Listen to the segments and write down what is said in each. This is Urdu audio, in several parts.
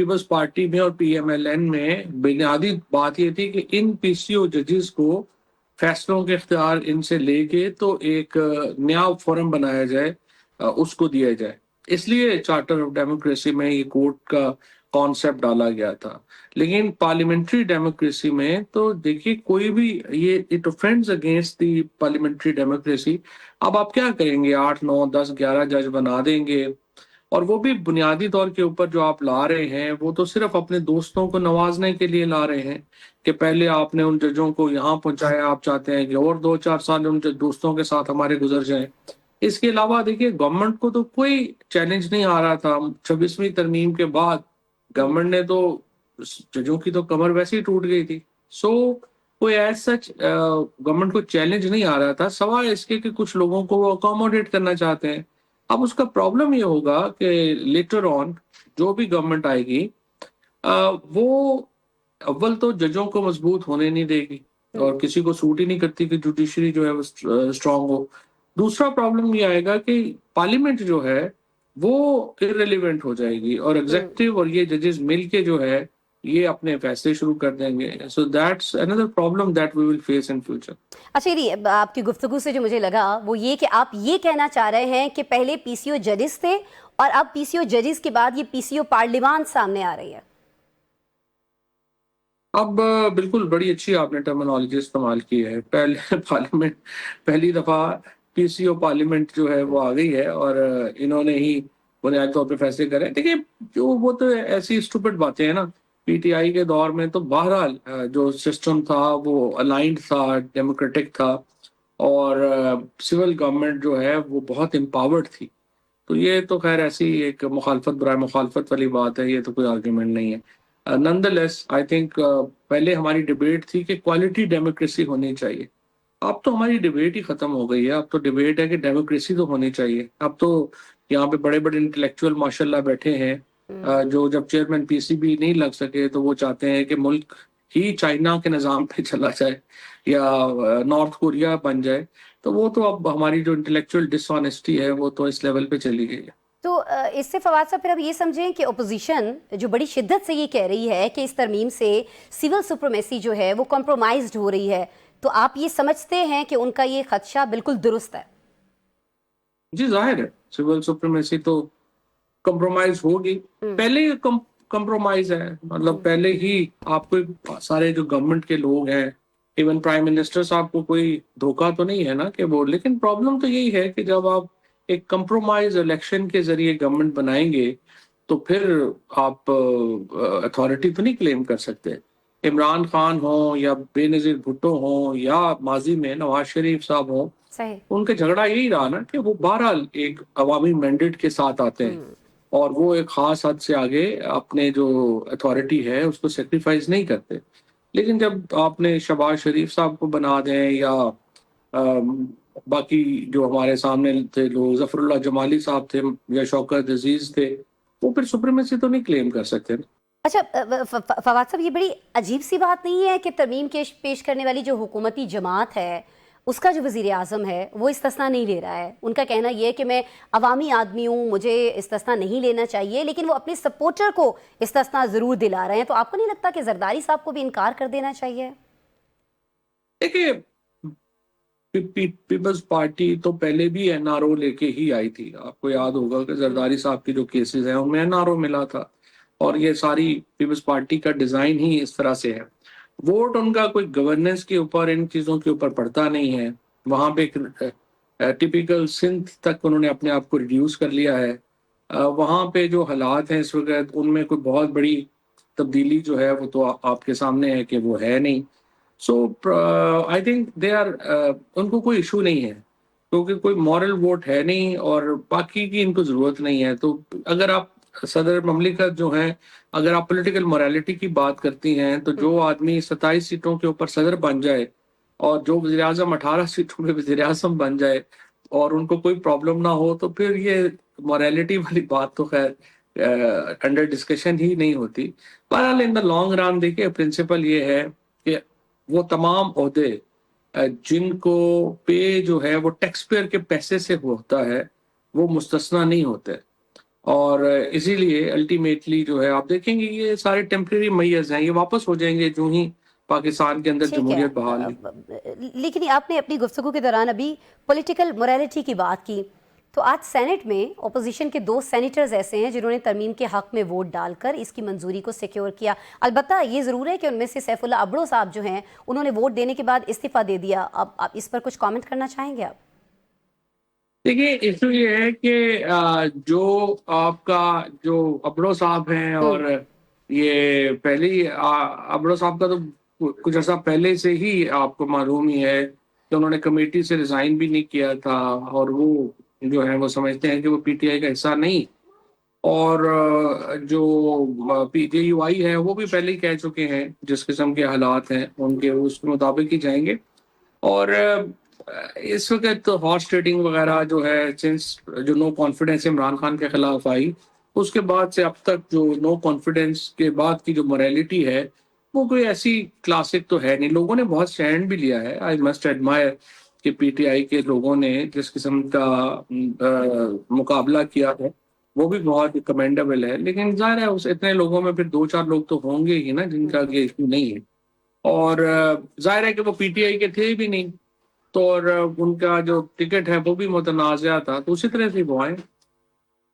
پیپلز پارٹی میں اور پی ایم ایل این میں بنیادی بات یہ تھی کہ ان پی سی او ججز کو فیصلوں کے اختیار ان سے لے کے تو ایک نیا فورم بنایا جائے، اس کو دیا جائے. اس لیے چارٹر آف ڈیموکریسی میں یہ کورٹ کا کانسیپٹ ڈالا گیا تھا. لیکن پارلیمنٹری ڈیموکریسی میں تو دیکھیے کوئی بھی یہ it offends against the parliamentary democracy. اب آپ کیا کریں گے؟ 8 9 10 11 جج بنا دیں گے، اور وہ بھی بنیادی طور کے اوپر جو آپ لا رہے ہیں وہ تو صرف اپنے دوستوں کو نوازنے کے لیے لا رہے ہیں کہ پہلے آپ نے ان ججوں کو یہاں پہنچایا، آپ چاہتے ہیں کہ اور 2 4 سال ان دوستوں کے ساتھ ہمارے گزر جائیں. اس کے علاوہ دیکھیے گورنمنٹ کو تو کوئی چیلنج نہیں آ رہا تھا. 26ویں ترمیم کے بعد گورنمنٹ نے تو ججوں کی تو کمر ویسے ہی ٹوٹ گئی تھی. سو کوئی ایز سچ گورنمنٹ کو چیلنج نہیں آ رہا تھا، سوائے اس کے کہ کچھ لوگوں کو وہ اکوموڈیٹ کرنا چاہتے ہیں. اب اس کا پرابلم یہ ہوگا کہ لیٹر آن جو بھی گورنمنٹ آئے گی وہ اول تو ججوں کو مضبوط ہونے نہیں دے گی، اور کسی کو سوٹ ہی نہیں کرتی کہ جوڈیشری جو ہے وہ اسٹرانگ ہو. دوسرا پرابلم یہ آئے گا کہ پارلیمنٹ جو ہے وہ irrelevant ہو جائے گی، اور ایگزیکٹو اور یہ ججز مل کے جو ہے یہ اپنے فیصلے شروع کر دیں گے. So that's another problem that we will face in future. اچھا یہ آپ کی گفتگو سے جو مجھے لگا وہ یہ کہ آپ یہ کہنا چاہ رہے ہیں کہ پہلے پی سی او ججز تھے اور اب پی سی او ججز کے بعد یہ پی سی او پارلیمان سامنے آ رہی ہے. اب بالکل بڑی اچھی آپ نے ٹرمینالوجی استعمال کی ہے. پہلے پارلیمنٹ پہلی دفعہ پی سی او پارلیمنٹ جو ہے وہ آ گئی ہے، اور انہوں نے ہی بنیادی طور پہ فیصلے کرے. دیکھیے جو وہ تو ایسی اسٹوپڈ باتیں ہیں نا، پی ٹی آئی کے دور میں تو بہرحال جو سسٹم تھا وہ الائنڈ تھا، ڈیموکریٹک تھا، اور سول گورنمنٹ جو ہے وہ بہت امپاورڈ تھی. تو یہ تو خیر ایسی ایک مخالفت برائے مخالفت والی بات ہے، یہ تو کوئی آرگیومنٹ نہیں ہے. نن لیس آئی تھنک پہلے ہماری ڈبیٹ تھی کہ کوالٹی ڈیموکریسی ہونی چاہیے. اب تو ہماری ڈبیٹ ہی ختم ہو گئی ہے. اب تو ڈبیٹ ہے کہ ڈیموکریسی تو ہونی چاہیے. اب تو یہاں پہ بڑے بڑے انٹلیکچوئل ماشاء اللہ بیٹھے ہیں جو جب چیئرمین پی سی بی نہیں لگ سکے تو وہ چاہتے ہیں کہ ملک ہی چائنا کے نظام پہ چلا جائے یا نارتھ کوریا بن جائے. تو وہ تو اب ہماری جو انٹلیکچوئل ڈس آنیسٹی ہے وہ تو اس لیول پہ چلی گئی ہے. تو اس سے فواد صاحب پھر اب یہ سمجھیں کہ اپوزیشن جو بڑی شدت سے یہ کہہ رہی ہے کہ اس ترمیم سے سول سپریمیسی جو ہے وہ کمپرومائزڈ ہو رہی ہے، تو آپ یہ سمجھتے ہیں کہ ان کا یہ خدشہ بالکل درست ہے؟ جی ظاہر ہے سول سپریمیسی تو کمپرومائز ہوگی. پہلے ہی کمپرومائز ہے، مطلب پہلے ہی آپ کو سارے جو گورنمنٹ کے لوگ ہیں، ایون پرائم منسٹر صاحب کو کوئی دھوکہ تو نہیں ہے نا کہ وہ. لیکن پرابلم تو یہی ہے کہ جب آپ ایک کمپرومائز الیکشن کے ذریعے گورنمنٹ بنائیں گے تو پھر آپ اتھارٹی تو نہیں کلیم کر سکتے. عمران خان ہوں یا بے نظیر بھٹو ہوں یا ماضی میں نواز شریف صاحب ہوں، صحیح. ان کا جھگڑا یہی رہا نا کہ وہ بہرحال ایک عوامی مینڈیٹ کے ساتھ آتے ہیں، اور وہ ایک خاص حد سے آگے اپنے جو اتھارٹی ہے اس کو سیکریفائز نہیں کرتے. لیکن جب آپ نے شہباز شریف صاحب کو بنا دیں یا باقی جو ہمارے سامنے تھے لوگ، ظفر اللہ جمالی صاحب تھے یا شوکت عزیز تھے، وہ پھر سپریمیسی تو نہیں کلیم کر سکتے. اچھا فواد صاحب یہ بڑی عجیب سی بات نہیں ہے کہ ترمیم پیش کرنے والی جو حکومتی جماعت ہے اس کا جو وزیر اعظم ہے وہ استثناء نہیں لے رہا ہے؟ ان کا کہنا یہ ہے کہ میں عوامی آدمی ہوں، مجھے استثناء نہیں لینا چاہیے، لیکن وہ اپنے سپورٹر کو استثناء ضرور دلا رہے ہیں. تو آپ کو نہیں لگتا کہ زرداری صاحب کو بھی انکار کر دینا چاہیے؟ دیکھیے پیپلز پارٹی تو پہلے بھی این آر او لے کے ہی آئی تھی. آپ کو یاد ہوگا کہ زرداری صاحب کی جو کیسز ہیں ان میں این آر او ملا تھا، اور یہ ساری پیپلز پارٹی کا ڈیزائن ہی اس طرح سے ہے. ووٹ ان کا کوئی گورننس کے اوپر، ان چیزوں کے اوپر پڑتا نہیں ہے. وہاں پہ ٹیپیکل سندھ تک انہوں نے اپنے آپ کو ریڈیوس کر لیا ہے. وہاں پہ جو حالات ہیں اس وقت ان میں کوئی بہت بڑی تبدیلی جو ہے وہ تو آپ کے سامنے ہے کہ وہ ہے نہیں. سو I think they are in کو کوئی ایشو نہیں ہے کیونکہ کوئی مورل ووٹ ہے نہیں، اور باقی کی ان کو ضرورت نہیں ہے. تو اگر آپ صدر مملکت جو ہیں، اگر آپ پولیٹیکل موریلٹی کی بات کرتی ہیں تو جو آدمی 27 سیٹوں کے اوپر صدر بن جائے اور جو وزیر اعظم 18 سیٹوں پہ وزیر اعظم بن جائے اور ان کو کوئی پرابلم نہ ہو، تو پھر یہ موریلٹی والی بات تو خیر انڈر ڈسکشن ہی نہیں ہوتی. بہرحال ان دا لانگ رن دیکھیے پرنسپل یہ ہے کہ وہ تمام عہدے جن کو پے جو ہے وہ ٹیکس پیئر کے پیسے سے ہوتا ہے وہ مستثنا نہیں ہوتے. اور اسی لیے الٹیمیٹلی جو ہے آپ دیکھیں گے یہ سارے ٹیمپریری میئرز ہیں، یہ واپس ہو جائیں گے جو ہی پاکستان کے اندر ٹھیک ہے، جمہوریت بحال ہوئی۔ لیکن آپ نے اپنی گفتگو کے دوران ابھی پولیٹیکل موریلٹی کی بات کی، تو آج سینٹ میں اپوزیشن کے 2 سینیٹرز ایسے ہیں جنہوں نے ترمیم کے حق میں ووٹ ڈال کر اس کی منظوری کو سیکیور کیا۔ البتہ یہ ضرور ہے کہ ان میں سے سیف اللہ ابڑو صاحب جو ہیں انہوں نے ووٹ دینے کے بعد استعفیٰ دے دیا۔ اب آپ اس پر کچھ کامنٹ کرنا چاہیں گے آپ؟ دیکھیے ایشو یہ ہے کہ جو آپ کا جو ابڑو صاحب ہیں اور یہ پہلے ہی ابڑو صاحب کا تو کچھ عرصہ پہلے سے ہی آپ کو معلوم ہی ہے کہ انہوں نے کمیٹی سے ریزائن بھی نہیں کیا تھا، اور وہ جو ہے وہ سمجھتے ہیں کہ وہ پی ٹی آئی کا حصہ نہیں، اور جو پی جے یو آئی ہے وہ بھی پہلے ہی کہہ چکے ہیں جس قسم کے حالات ہیں ان کے اس کے مطابق ہی جائیں گے۔ اور اس وقت ہارس ٹریڈنگ وغیرہ جو ہے سنس جو نو کانفیڈنس عمران خان کے خلاف آئی، اس کے بعد سے اب تک جو نو کانفیڈنس کے بعد کی جو موریلٹی ہے وہ کوئی ایسی کلاسک تو ہے نہیں۔ لوگوں نے بہت اسٹینڈ بھی لیا ہے، آئی مسٹ ایڈمائر کہ پی ٹی آئی کے لوگوں نے جس قسم کا مقابلہ کیا ہے وہ بھی بہت کمینڈیبل ہے، لیکن ظاہر ہے اس اتنے لوگوں میں پھر 2-4 لوگ تو ہوں گے ہی نا جن کا یہ ایشو نہیں ہے، اور ظاہر ہے کہ وہ پی ٹی آئی کے تھے بھی نہیں، تو اور ان کا جو ٹکٹ ہے وہ بھی متنازع تھا، تو اسی طرح سے وہ آئے۔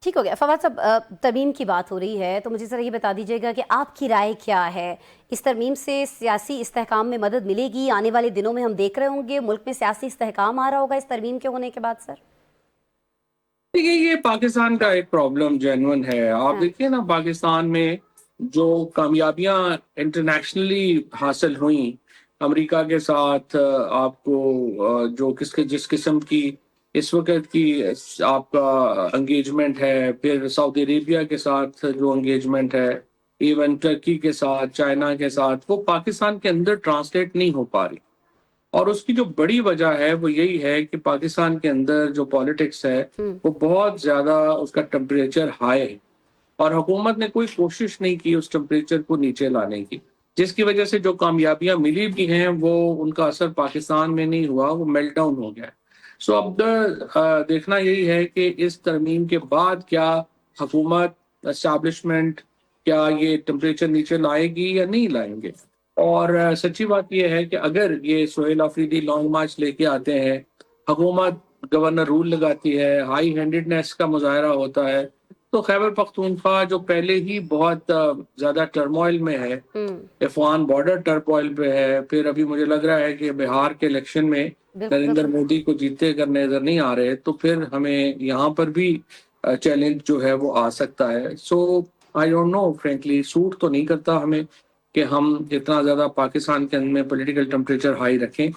ٹھیک ہو گیا فواد صاحب، ترمیم کی بات ہو رہی ہے تو مجھے ذرا یہ بتا دیجیے گا کہ آپ کی رائے کیا ہے؟ اس ترمیم سے سیاسی استحکام میں مدد ملے گی؟ آنے والے دنوں میں ہم دیکھ رہے ہوں گے ملک میں سیاسی استحکام آ رہا ہوگا اس ترمیم کے ہونے کے بعد سر؟ دیکھیے یہ پاکستان کا ایک پرابلم جینون ہے، آپ ہاں، دیکھیے نا پاکستان میں جو کامیابیاں انٹرنیشنلی حاصل ہوئیں امریکہ کے ساتھ، آپ کو جو جس قسم کی اس وقت کی آپ کا انگیجمنٹ ہے، پھر سعودی عربیہ کے ساتھ جو انگیجمنٹ ہے، ایون ٹرکی کے ساتھ، چائنا کے ساتھ، وہ پاکستان کے اندر ٹرانسلیٹ نہیں ہو پا رہی، اور اس کی جو بڑی وجہ ہے وہ یہی ہے کہ پاکستان کے اندر جو پالیٹکس ہے وہ بہت زیادہ اس کا ٹمپریچر ہائی ہے، اور حکومت نے کوئی کوشش نہیں کی اس ٹمپریچر کو نیچے لانے کی، جس کی وجہ سے جو کامیابیاں ملی بھی ہیں وہ ان کا اثر پاکستان میں نہیں ہوا، وہ میلٹ ڈاؤن ہو گیا۔ سو اب دیکھنا یہی ہے کہ اس ترمیم کے بعد کیا حکومت اسٹیبلشمنٹ کیا یہ ٹمپریچر نیچے لائے گی یا نہیں لائیں گے، اور سچی بات یہ ہے کہ اگر یہ سہیل آفریدی لانگ مارچ لے کے آتے ہیں، حکومت گورنر رول لگاتی ہے، ہائی ہینڈیڈنیس کا مظاہرہ ہوتا ہے، تو خیبر پختونخوا جو پہلے ہی بہت زیادہ ٹرموائل میں ہے، افغان بارڈر ٹرموائل پہ ہے، پھر ابھی مجھے لگ رہا ہے کہ بہار کے الیکشن میں بالکل نریندر بالکل۔ مودی کو جیتے کر نظر نہیں آ رہے، تو پھر ہمیں یہاں پر بھی چیلنج جو ہے وہ آ سکتا ہے۔ So I don't know frankly, suit تو نہیں کرتا ہمیں کہ ہم اتنا زیادہ پاکستان کے اندر میں پولیٹیکل ٹمپریچر ہائی رکھیں،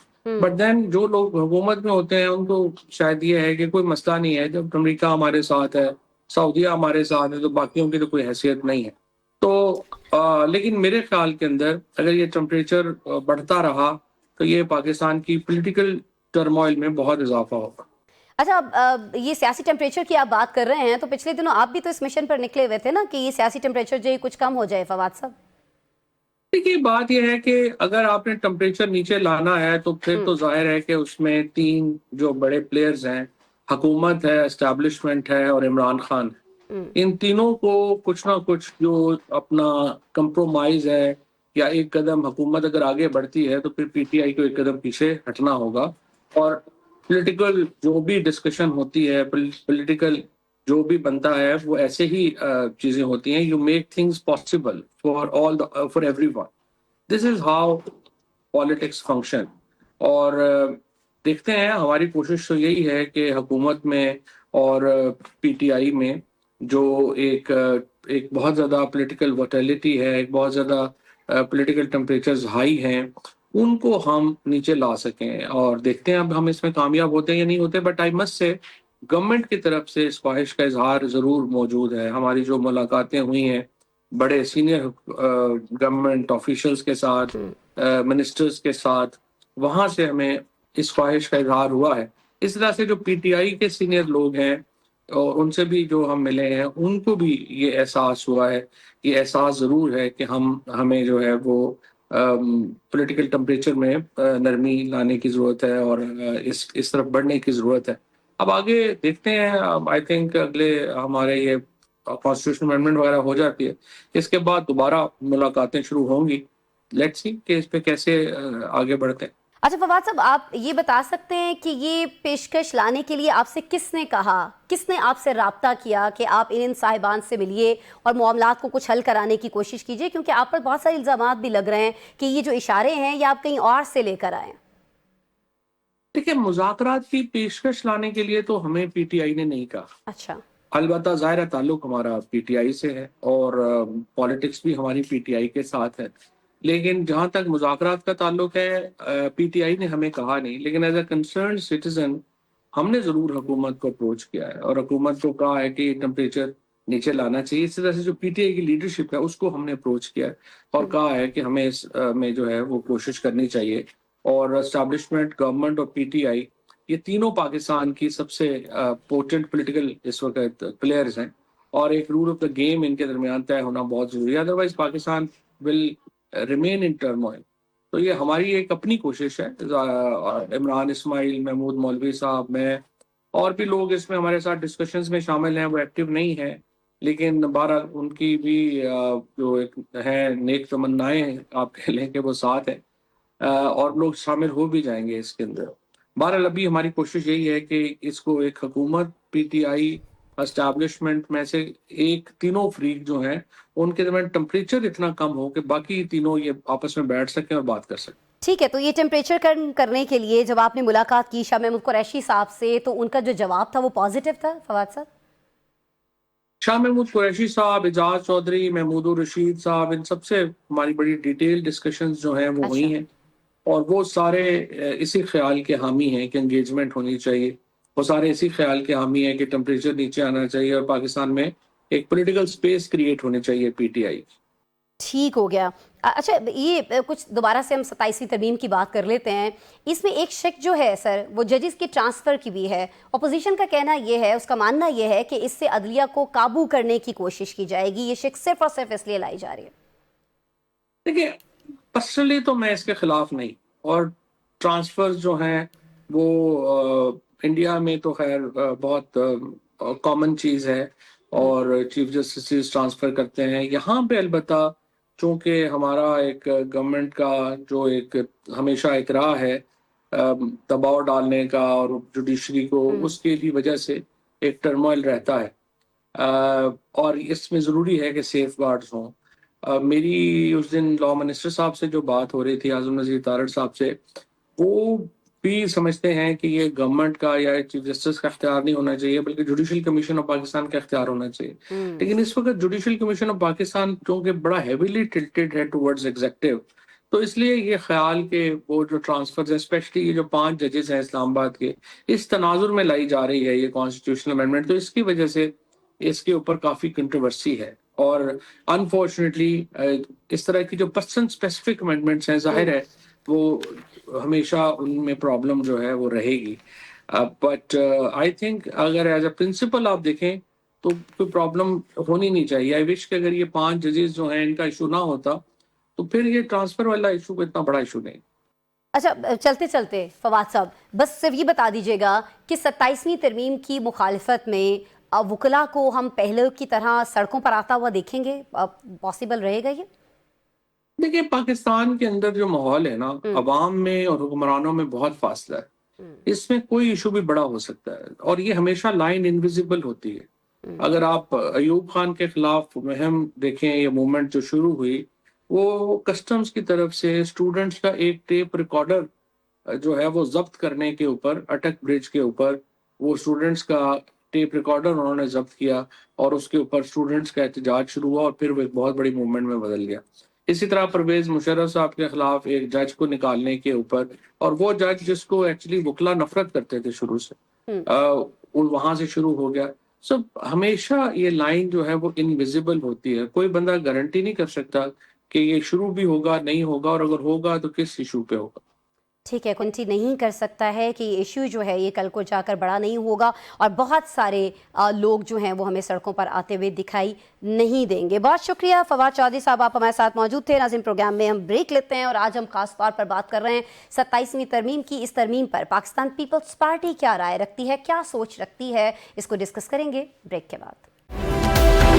بٹ دین جو لوگ حکومت میں ہوتے ہیں ان کو شاید یہ ہے کہ کوئی مسئلہ نہیں ہے، جب امریکہ ہمارے ساتھ ہے، سعودیہ ہمارے ساتھ ہے، تو باقیوں کی تو کوئی حیثیت نہیں ہے۔ تو لیکن میرے خیال کے اندر اگر یہ ٹمپریچر بڑھتا رہا تو یہ پاکستان کی پولیٹیکل ٹرموائل میں بہت اضافہ ہوگا۔ اچھا، اب یہ سیاسی ٹیمپریچر کی آپ بات کر رہے ہیں تو پچھلے دنوں آپ بھی تو اس مشن پر نکلے ہوئے تھے نا کہ یہ سیاسی ٹیمپریچر جو ہے کچھ کم ہو جائے فواد صاحب؟ دیکھیے بات یہ ہے کہ اگر آپ نے ٹمپریچر نیچے لانا ہے تو پھر تو ظاہر ہے کہ اس میں 3 جو بڑے پلیئرز ہیں، حکومت ہے، اسٹیبلشمنٹ ہے اور عمران خان ہے، ان تینوں کو کچھ نہ کچھ جو اپنا کمپرومائز ہے، یا ایک قدم حکومت اگر آگے بڑھتی ہے تو پھر پی ٹی آئی کو ایک قدم پیچھے ہٹنا ہوگا، اور پولیٹیکل جو بھی ڈسکشن ہوتی ہے، پولیٹیکل جو بھی بنتا ہے وہ ایسے ہی چیزیں ہوتی ہیں، you make things possible for every one, this is how politics function. اور دیکھتے ہیں، ہماری کوشش تو یہی ہے کہ حکومت میں اور پی ٹی آئی میں جو ایک بہت زیادہ پولیٹیکل وٹیلٹی ہے، ایک بہت زیادہ پولیٹیکل ٹمپریچرز ہائی ہیں، ان کو ہم نیچے لا سکیں، اور دیکھتے ہیں اب ہم اس میں کامیاب ہوتے ہیں یا نہیں ہوتے، بٹ آئی مسٹ سے گورنمنٹ کی طرف سے اس خواہش کا اظہار ضرور موجود ہے۔ ہماری جو ملاقاتیں ہوئی ہیں بڑے سینئر گورنمنٹ آفیشلز کے ساتھ، منسٹرز کے ساتھ، وہاں سے ہمیں اس خواہش کا اظہار ہوا ہے۔ اس طرح سے جو پی ٹی آئی کے سینئر لوگ ہیں اور ان سے بھی جو ہم ملے ہیں، ان کو بھی یہ احساس ہوا ہے، یہ احساس ضرور ہے کہ ہمیں جو ہے وہ پولیٹیکل ٹمپریچر میں نرمی لانے کی ضرورت ہے، اور اس طرف بڑھنے کی ضرورت ہے۔ اب آگے دیکھتے ہیں، آئی تھنک اگلے ہمارے یہ کانسٹیٹیوشن امینڈمنٹ وغیرہ ہو جاتی ہے، اس کے بعد دوبارہ ملاقاتیں شروع ہوں گی. لیٹس سی کہ اس پہ کیسے آگے بڑھتے ہیں. اچھا فواد صاحب، آپ یہ بتا سکتے ہیں کہ یہ پیشکش لانے کے لیے آپ سے کس نے کہا، کس نے آپ سے رابطہ کیا کہ آپ ان صاحبان سے ملیے اور معاملات کو کچھ حل کرانے کی کوشش کیجیے، کیونکہ آپ پر بہت سارے الزامات بھی لگ رہے ہیں کہ یہ جو اشارے ہیں یہ آپ کہیں اور سے لے کر آئے ہیں؟ دیکھیں، مذاکرات کی پیشکش لانے کے لیے تو ہمیں پی ٹی آئی نے نہیں کہا. اچھا. البتہ ظاہر تعلق ہمارا پی ٹی آئی سے ہے اور پالیٹکس بھی ہماری پی ٹی آئی کے ساتھ ہے، لیکن جہاں تک مذاکرات کا تعلق ہے پی ٹی آئی نے ہمیں کہا نہیں، لیکن ایز اے کنسرنڈ سٹیزن ہم نے ضرور حکومت کو اپروچ کیا ہے اور حکومت کو کہا ہے کہ ٹمپریچر نیچے لانا چاہیے. اس طرح سے جو پی ٹی آئی کی لیڈرشپ ہے اس کو ہم نے اپروچ کیا ہے اور کہا ہے کہ ہمیں اس میں جو ہے وہ کوشش کرنی چاہیے. اور اسٹیبلشمنٹ، گورنمنٹ اور پی ٹی آئی، یہ تینوں پاکستان کی سب سے پورٹنٹ پولیٹیکل اس وقت پلیئرز ہیں، اور ایک رول آف دا گیم ان کے درمیان طے ہونا بہت ضروری ہے، otherwise Pakistan will remain in turmoil. تو یہ ہماری ایک اپنی کوشش ہے. عمران اسماعیل، محمود مولوی صاحب، میں اور بھی لوگ اس میں ہمارے ساتھ ڈسکشنز میں شامل ہیں، وہ ایکٹیو نہیں ہیں، لیکن بہرحال ان کی بھی جو ایک ہے نیک تمنائیں آپ کہہ لیں کہ وہ ساتھ ہیں، اور لوگ شامل ہو بھی جائیں گے اس کے اندر. بہرحال ابھی ہماری کوشش یہی ہے کہ اس کو ایک حکومت، پی ٹی آئی، اسٹیبلشمنٹ میں سے ایک تینوں فریق جو ہیں ان کے درمیان ٹمپریچر اتنا کم ہو کہ باقی تینوں یہ آپس میں بیٹھ سکیں اور بات کر سکیں. ٹھیک ہے، تو یہ ٹیمپریچر کرنے کے لیے جب آپ نے ملاقات کی شاہ محمود قریشی صاحب سے تو ان کا جو جواب تھا وہ پازیٹیو تھا فواد صاحب؟ شاہ محمود قریشی صاحب، اعجاز چودھری، محمود الرشید صاحب، ان سب سے ہماری بڑی ڈیٹیل ڈسکشنز جو ہیں وہ ہوئی ہیں، اور وہ سارے اسی خیال کے حامی ہیں کہ انگیجمنٹ ہونی چاہیے. وہ سارے اسی خیال کے حامی ہیں کہ ٹمپریچر نیچے آنا چاہیے اور پاکستان میں ایک پولیٹیکل سپیس کریٹ ہونی چاہیے پی ٹی آئی. ٹھیک ہو گیا. اچھا، یہ کچھ دوبارہ سے ہم 27ویں ترمیم کی بات کر لیتے ہیں. اس میں ایک شک جو ہے سر وہ ججز کے ٹرانسفر کی بھی ہے. اپوزیشن کا کہنا یہ ہے، اس کا ماننا یہ ہے کہ اس سے عدلیہ کو قابو کرنے کی کوشش کی جائے گی. یہ شک صرف اور صرف اس لیے لائی جا رہی ہے. دیکھیے، پرسنلی تو میں اس کے خلاف نہیں، اور ٹرانسفر جو ہیں وہ انڈیا میں تو خیر بہت کامن چیز ہے، اور چیف جسٹس ٹرانسفر کرتے ہیں. یہاں پہ البتہ چونکہ ہمارا ایک گورنمنٹ کا جو ایک ہمیشہ ایک راہ ہے دباؤ ڈالنے کا اور جوڈیشری کو، اس کی وجہ سے ایک ٹرموائل رہتا ہے، اور اس میں ضروری ہے کہ سیف گارڈز ہوں. میری اس دن لا منسٹر صاحب سے جو بات ہو رہی تھی، اعظم نذیر تارڑ صاحب سے، وہ بھی سمجھتے ہیں کہ یہ گورنمنٹ کا یا چیف جسٹس کا اختیار نہیں ہونا چاہیے، بلکہ جوڈیشل کمیشن آف پاکستان کا اختیار ہونا چاہیے. لیکن اس وقت جوڈیشل کمیشن آف پاکستان چونکہ بڑا ہیویلی ٹلٹڈ ہے ٹورڈز ایگزیکٹو، تو اس لیے یہ خیال کہ وہ جو ٹرانسفرز، اسپیشلی یہ جو 5 ججز ہیں اسلام آباد کے، اس تناظر میں لائی جا رہی ہے یہ کانسٹیٹیوشنل امینڈمنٹ، تو اس کی وجہ سے اس کے اوپر کافی کنٹروورسی ہے. اور انفارچونیٹلی اس طرح کی جو پرسن اسپیسیفک امینڈمنٹس ہیں، ظاہر ہے وہ ہمیشہ ان میں پرابلم جو ہے وہ رہے گی. بٹ آئی تھنک اگر ایز اے پرنسپل آپ دیکھیں تو کوئی پرابلم ہونی نہیں چاہیے. آئی وش کہ اگر یہ 5 ججز جو ہیں ان کا ایشو نہ ہوتا تو پھر یہ ٹرانسفر والا ایشو کو اتنا بڑا ایشو نہیں. اچھا، چلتے چلتے فواد صاحب بس صرف یہ بتا دیجیے گا کہ 27ویں ترمیم کی مخالفت میں وکلاء کو ہم پہلے کی طرح سڑکوں پر آتا ہوا دیکھیں گے؟ پاسبل رہے گا یہ؟ دیکھیں، پاکستان کے اندر جو ماحول ہے نا، عوام میں اور حکمرانوں میں بہت فاصلہ ہے. اس میں کوئی ایشو بھی بڑا ہو سکتا ہے، اور یہ ہمیشہ لائن انویزیبل ہوتی ہے. اگر آپ ایوب خان کے خلاف مہم دیکھیں، یہ موومنٹ جو شروع ہوئی، وہ کسٹمز کی طرف سے اسٹوڈنٹس کا ایک ٹیپ ریکارڈر جو ہے وہ ضبط کرنے کے اوپر، اٹک برج کے اوپر وہ اسٹوڈنٹس کا ٹیپ ریکارڈر انہوں نے ضبط کیا، اور اس کے اوپر اسٹوڈنٹس کا احتجاج شروع ہوا، اور پھر وہ ایک بہت بڑی موومنٹ میں بدل گیا. اسی طرح پرویز مشرف صاحب کے خلاف ایک جج کو نکالنے کے اوپر، اور وہ جج جس کو ایکچولی وکلا نفرت کرتے تھے شروع سے، وہاں سے شروع ہو گیا. سب ہمیشہ یہ لائن جو ہے وہ انویزیبل ہوتی ہے. کوئی بندہ گارنٹی نہیں کر سکتا کہ یہ شروع بھی ہوگا نہیں ہوگا، اور اگر ہوگا تو کس ایشو پہ ہوگا. ٹھیک ہے، گارنٹی نہیں کر سکتا ہے کہ یہ ایشو جو ہے یہ کل کو جا کر بڑا نہیں ہوگا، اور بہت سارے لوگ جو ہیں وہ ہمیں سڑکوں پر آتے ہوئے دکھائی نہیں دیں گے. بہت شکریہ فواد چودھری صاحب، آپ ہمارے ساتھ موجود تھے. ناظرین، پروگرام میں ہم بریک لیتے ہیں، اور آج ہم خاص طور پر بات کر رہے ہیں 27ویں ترمیم کی. اس ترمیم پر پاکستان پیپلز پارٹی کیا رائے رکھتی ہے، کیا سوچ رکھتی ہے، اس کو ڈسکس کریں گے بریک کے بعد.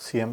CM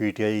PTI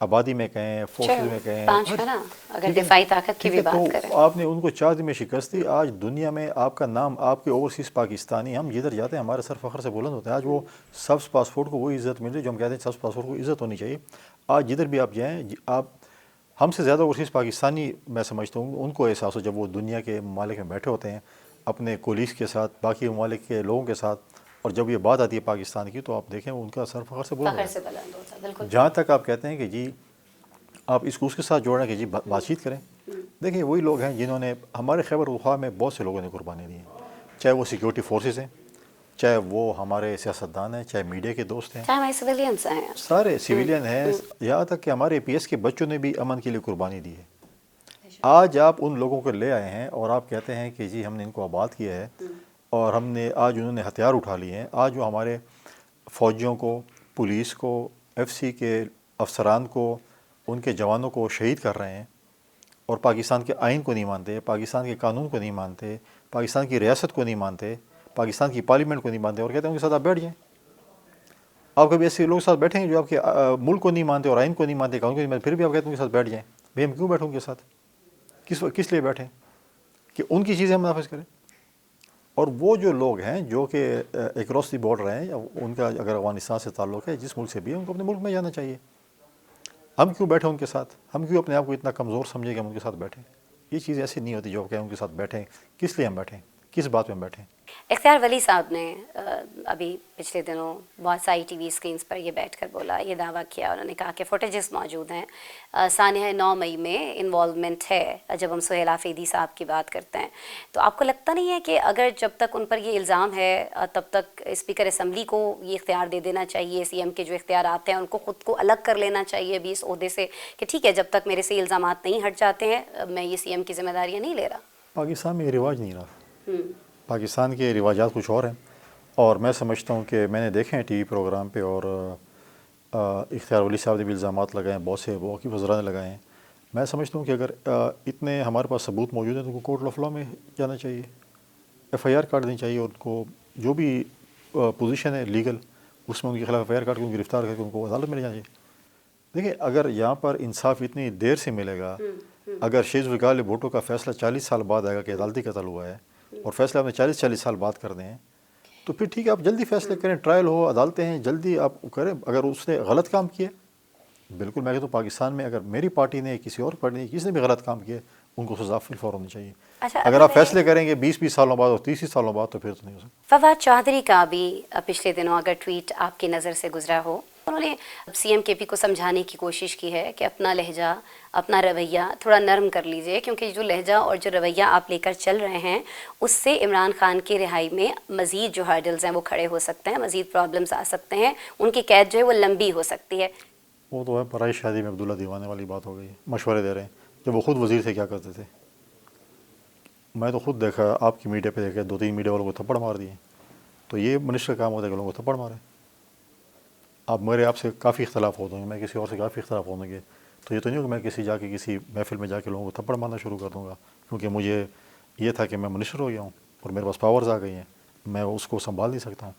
آبادی میں کہیں، فورسز میں کہیں، 5 کا نا اگر دفاعی طاقت کی بھی بات کریں، تو آپ نے ان کو 4 دن میں شکست دی. آج دنیا میں آپ کا نام، آپ کے اوورسیز پاکستانی، ہم جدھر جاتے ہیں ہمارے سر فخر سے بلند ہوتے ہیں. آج وہ سبز پاسپورٹ کو وہی عزت مل رہی ہے جو ہم کہتے ہیں سبز پاسپورٹ کو عزت ہونی چاہیے. آج جدھر بھی آپ جائیں، آپ ہم سے زیادہ اوورسیز پاکستانی میں سمجھتا ہوں ان کو احساس ہو جب وہ دنیا کے ممالک میں بیٹھے ہوتے ہیں اپنے کولیگس کے ساتھ، باقی ممالک کے لوگوں کے ساتھ، اور جب یہ بات آتی ہے پاکستان کی تو آپ دیکھیں ان کا سر فخر سے بلند فخر ہوتا سے بلند ہوتا ہے. بالکل. ہے. جہاں تک آپ کہتے ہیں کہ جی آپ اس کے ساتھ جوڑیں کہ جی بات چیت کریں، دیکھیں وہی لوگ ہیں جنہوں نے ہمارے خیبر پختونخوا میں بہت سے لوگوں نے قربانی دی ہیں، چاہے وہ سیکیورٹی فورسز ہیں، چاہے وہ ہمارے سیاستدان ہیں، چاہے میڈیا کے دوست ہیں، چاہے ہمارے سویلینس ہیں، سارے سویلین ہیں، یہاں تک کہ ہمارے پی ایس کے بچوں نے بھی امن کے لیے قربانی دی ہے. آج آپ ان لوگوں کو لے آئے ہیں اور آپ کہتے ہیں کہ جی ہم نے ان کو آباد کیا ہے اور ہم نے آج انہوں نے ہتھیار اٹھا لیے ہیں. آج جو ہمارے فوجیوں کو، پولیس کو، ایف سی کے افسران کو، ان کے جوانوں کو شہید کر رہے ہیں اور پاکستان کے آئین کو نہیں مانتے، پاکستان کے قانون کو نہیں مانتے، پاکستان کی ریاست کو نہیں مانتے، پاکستان کی پارلیمنٹ کو نہیں مانتے، اور کہتے ہیں ان کے ساتھ آپ بیٹھ جائیں. آپ کبھی ایسے لوگ ساتھ بیٹھیں گے جو آپ کے ملک کو نہیں مانتے اور آئین کو نہیں مانتے، قانون کو نہیں مانتے، پھر بھی آپ کہتے ہیں ان کے ساتھ بیٹھ جائیں. بھئی ہم کیوں بیٹھوں ان کے ساتھ؟ کس لیے بیٹھیں؟ کہ ان کی چیزیں ہم نافذ کریں. اور وہ جو لوگ ہیں جو کہ اکراس دی بارڈر ہیں، ان کا اگر افغانستان سے تعلق ہے، جس ملک سے بھی ہے، ان کو اپنے ملک میں جانا چاہیے. ہم کیوں بیٹھیں ان کے ساتھ؟ ہم کیوں اپنے آپ کو اتنا کمزور سمجھیں کہ ہم ان کے ساتھ بیٹھیں؟ یہ چیز ایسی نہیں ہوتی جو کہ ان کے ساتھ بیٹھیں. کس لیے ہم بیٹھیں؟ کس بات میں ہم بیٹھیں؟ اختیار ولی صاحب نے ابھی پچھلے دنوں بہت ساری ٹی وی اسکرینس پر یہ بیٹھ کر بولا، یہ دعویٰ کیا، انہوں نے کہا کہ فوٹیجز موجود ہیں، سانحہ 9 مئی میں انوالومنٹ ہے جب ہم سہیل آفریدی صاحب کی بات کرتے ہیں. تو آپ کو لگتا نہیں ہے کہ اگر جب تک ان پر یہ الزام ہے تب تک اسپیکر اسمبلی کو یہ اختیار دے دینا چاہیے، سی ایم کے جو اختیارات ہیں ان کو خود کو الگ کر لینا چاہیے ابھی اس عہدے سے، کہ ٹھیک ہے جب تک میرے سے الزامات نہیں ہٹ جاتے ہیں میں یہ سی ایم کی ذمہ داریاں نہیں لے رہا؟ پاکستان میں یہ رواج نہیں رہا. پاکستان کے رواجات کچھ اور ہیں، اور میں سمجھتا ہوں کہ میں نے دیکھے ہیں ٹی وی پروگرام پہ، اور اختیار ولی صاحب نے بھی الزامات لگائے ہیں، بہت سے وقی وزراء نے لگائے ہیں. میں سمجھتا ہوں کہ اگر اتنے ہمارے پاس ثبوت موجود ہیں تو ان کو کورٹ آف لاء میں جانا چاہیے، ایف آئی آر کاٹ دینی چاہیے، ان کو جو بھی پوزیشن ہے لیگل اس میں ان کے خلاف ایف آئی آر کاٹ کے ان کو گرفتار کر کے ان کو عدالت میں لے جانا چاہیے. دیکھیں اگر یہاں پر انصاف اتنی دیر سے ملے گا، اگر شیخ ذوالفقار بھٹو کا فیصلہ 40 سال بعد آئے گا کہ عدالتی قتل ہوا ہے، اور فیصلہ آپ نے 40 سال بعد کر دیں، تو پھر ٹھیک ہے آپ جلدی فیصلے کریں، ٹرائل ہو، عدالتیں ہیں، جلدی آپ کریں. اگر اس نے غلط کام کیا، بالکل میں کہتا ہوں پاکستان میں اگر میری پارٹی نے، کسی اور پارٹی نے، کسی نے بھی غلط کام کیا، ان کو سزا فوراً ہونی چاہیے. اگر آپ فیصلے کریں گے 20 سالوں بعد اور 30 سالوں بعد تو پھر تو نہیں ہو سکتا. فواد چودھری کا بھی پچھلے دنوں اگر ٹویٹ آپ کی نظر سے گزرا ہو، انہوں نے سی ایم کے پی کو سمجھانے کی کوشش کی ہے کہ اپنا لہجہ، اپنا رویہ تھوڑا نرم کر لیجئے، کیونکہ جو لہجہ اور جو رویہ آپ لے کر چل رہے ہیں اس سے عمران خان کی رہائی میں مزید جو ہرڈلز ہیں وہ کھڑے ہو سکتے ہیں، مزید پرابلمز آ سکتے ہیں، ان کی قید جو ہے وہ لمبی ہو سکتی ہے. وہ تو ہے پرائی شادی میں عبداللہ دیوانے والی بات ہو گئی. مشورے دے رہے ہیں، جب وہ خود وزیر تھے کیا کرتے تھے. میں تو خود دیکھا، آپ کی میڈیا پہ دیکھا 2-3 میڈیا والوں کو تھپڑ مار دیے. تو یہ منسٹر کام ہوتا ہے کہ لوگوں کو تھپڑ مارے. اب میرے آپ سے کافی اختلاف ہوتے ہیں، میں کسی اور سے کافی اختلاف ہوں گے، تو یہ تو نہیں ہو کہ میں کسی محفل میں جا کے لوگوں کو تھپڑ مارنا شروع کر دوں گا کیونکہ مجھے یہ تھا کہ میں منسٹر ہو گیا ہوں اور میرے پاس پاورز آ گئی ہیں، میں اس کو سنبھال نہیں سکتا ہوں.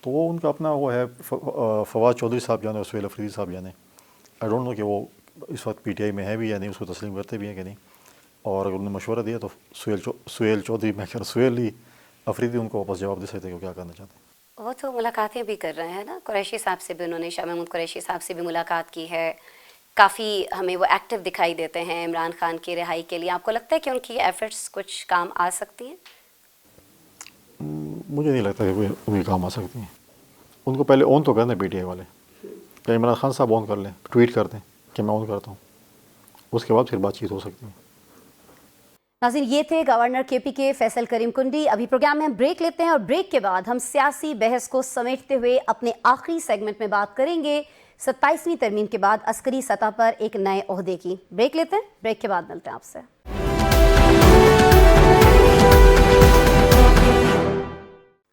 تو وہ ان کا اپنا وہ ہے. فواد چودھری صاحب جانے اور سہیل آفریدی صاحب جانے. آئی ڈونٹ نو کہ وہ اس وقت پی ٹی آئی میں ہے بھی یا نہیں، اس کو تسلیم کرتے بھی ہیں کہ نہیں. اور اگر انہوں نے مشورہ دیا تو سہیل چودھری، میں کہہ رہا سہیل ہی آفریدی ان کو واپس جواب دے سکتے ہیں کہ کیا کرنا چاہتے ہیں. وہ تو ملاقاتیں بھی کر رہے ہیں نا، قریشی صاحب سے بھی انہوں نے، شاہ محمود قریشی صاحب سے بھی ملاقات کی ہے، کافی ہمیں وہ ایکٹیو دکھائی دیتے ہیں عمران خان کی رہائی کے لیے. آپ کو لگتا ہے کہ ان کی ایفرٹس کچھ کام آ سکتی ہیں؟ مجھے نہیں لگتا کہ کوئی کام آ سکتی ہیں. ان کو پہلے اون تو کرنا پی ٹی آئی والے، کہ عمران خان صاحب اون کر لیں، ٹویٹ کر دیں کہ میں اون کرتا ہوں، اس کے بعد پھر بات چیت ہو سکتی ہے. ناظرین، یہ تھے گورنر کے پی کے فیصل کریم کنڈی. ابھی پروگرام میں ہم بریک لیتے ہیں اور بریک کے بعد ہم سیاسی بحث کو سمیٹتے ہوئے اپنے آخری سیگمنٹ میں بات کریں گے 27ویں ترمیم کے بعد عسکری سطح پر ایک نئے عہدے کی. بریک لیتے ہیں، بریک کے بعد ملتے ہیں آپ سے.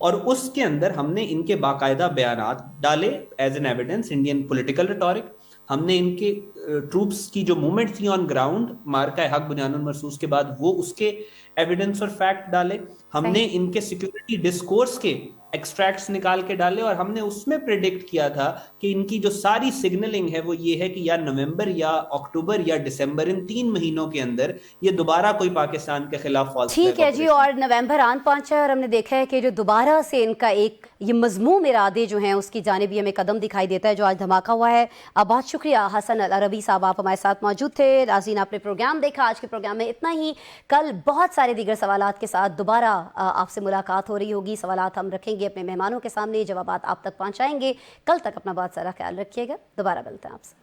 اور اس کے اندر ہم نے ان کے باقاعدہ بیانات ڈالے as an evidence Indian political rhetoric. ہم نے ان کے ٹروپس کی جو موومنٹ تھی آن گراؤنڈ مارکہ حق بنیان المرصوص کے بعد وہ اس کے ایویڈنس اور فیکٹ ڈالے. ہم نے ان کے سیکیورٹی ڈسکورس کے ایکسٹریکٹس نکال کے ڈالے اور ہم نے اس میں پریڈکٹ کیا تھا کہ ان کی جو ساری سگنلنگ ہے وہ یہ ہے کہ یا نومبر یا اکتوبر یا دسمبر ان 3 مہینوں کے اندر یہ دوبارہ کوئی پاکستان کے خلاف فالس ٹھیک ہے جی. اور نومبر آن پہنچا ہے اور ہم نے دیکھا ہے کہ جو دوبارہ سے ان کا ایک یہ مضموم ارادے جو ہیں اس کی جانب ہمیں قدم دکھائی دیتا ہے جو آج دھماکہ ہوا ہے. بہت شکریہ حسن العربی صاحب, آپ ہمارے ساتھ موجود تھے. ناظرین آپ نے پروگرام دیکھا, آج کے پروگرام میں اتنا ہی. کل بہت سارے دیگر سوالات کے ساتھ دوبارہ آپ سے ملاقات ہو رہی ہوگی. سوالات ہم رکھیں گے اپنے مہمانوں کے سامنے, جوابات آپ تک پہنچائیں گے. کل تک اپنا بہت سارا خیال رکھیے گا. دوبارہ ملتے ہیں آپ سے.